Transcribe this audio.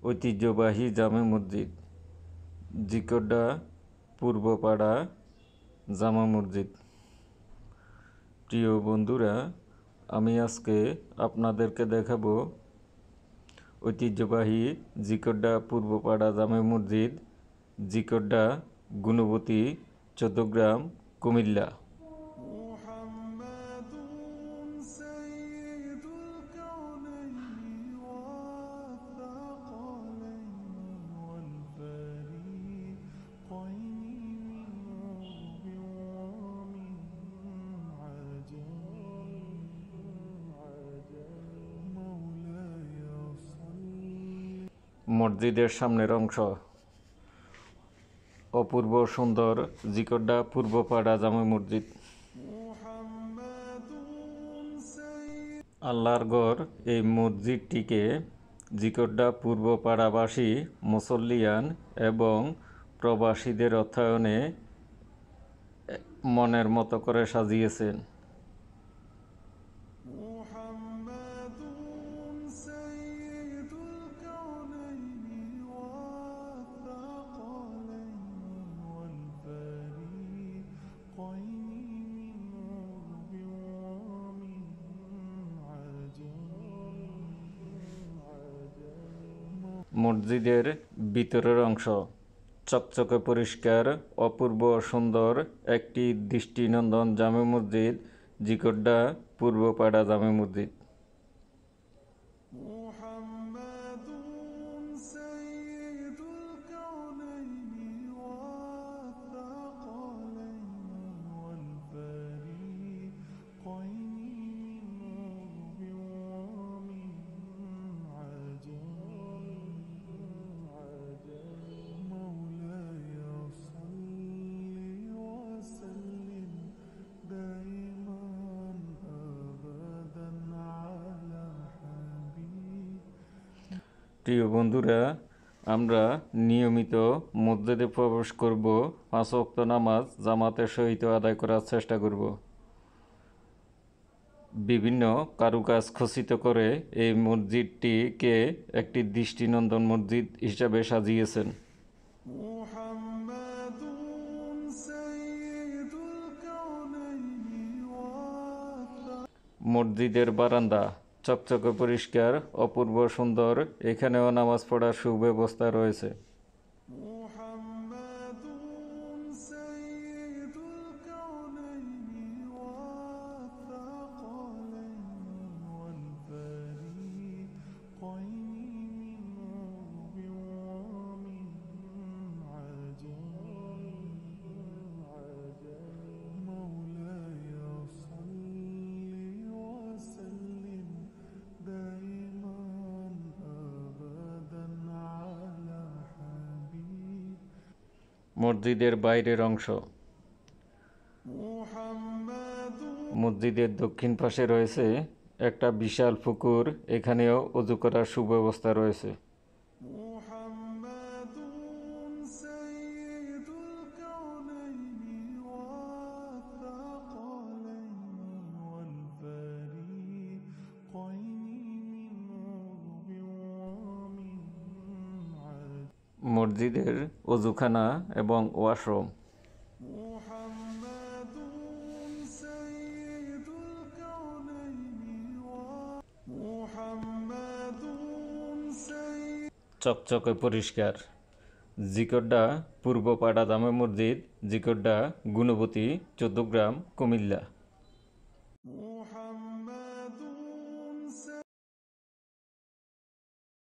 ঐতিহ্যবাহী জামে মসজিদ, জিকোড্ডা পূর্বপাড়া জামা মসজিদ। প্রিয় বন্ধুরা, আমি আজকে আপনাদেরকে দেখাবো ঐতিহ্যবাহী জিকোড্ডা পূর্বপাড়া জামে মসজিদ, জিকোড্ডা গুণবতী, চৌদ্দগ্রাম, কুমিল্লা। মসজিদের সামনের অংশ অপূর্ব সুন্দর জিকোড্ডা পূর্বপাড়া জামে মসজিদ। আল্লাহর গড় এই মসজিদটিকে জিকোড্ডা পূর্বপাড়াবাসী, মুসল্লিয়ান এবং প্রবাসীদের অর্থায়নে মনের মতো করে সাজিয়েছেন। মসজিদের ভিতরের অংশ চকচকে পরিষ্কার, অপূর্ব সুন্দর একটি দৃষ্টিনন্দন জামে মসজিদ, জিকোড্ডা পূর্বপাড়া জামে মসজিদ। প্রিয় বন্ধুরা, আমরা নিয়মিত মসজিদে প্রবেশ করব, 5 ওয়াক্ত নামাজ জামাতের সহিত আদায় করার চেষ্টা করব। বিভিন্ন কারুকাজ খচিত করে এই মসজিদটিকে একটি দৃষ্টিনন্দন মসজিদ হিসাবে সাজিয়েছেন। মসজিদের বারান্দা চকচকে পরিষ্কার, অপূর্ব সুন্দর। এখানেও নামাজ পড়ার সুব্যবস্থা রয়েছে। মসজিদের বাইরের অংশ মসজিদের দক্ষিণ পাশে রয়েছে একটা বিশাল পুকুর। এখানেও ওযু করার সুব্যবস্থা রয়েছে। মসজিদের ওযুখানা এবং ওয়াশরুম। চকচকে পরিষ্কার। জিকোড্ডা পূর্বপাড়া জামে মসজিদ, জিকোড্ডা গুণবতী, চৌদ্দগ্রাম, কুমিল্লা।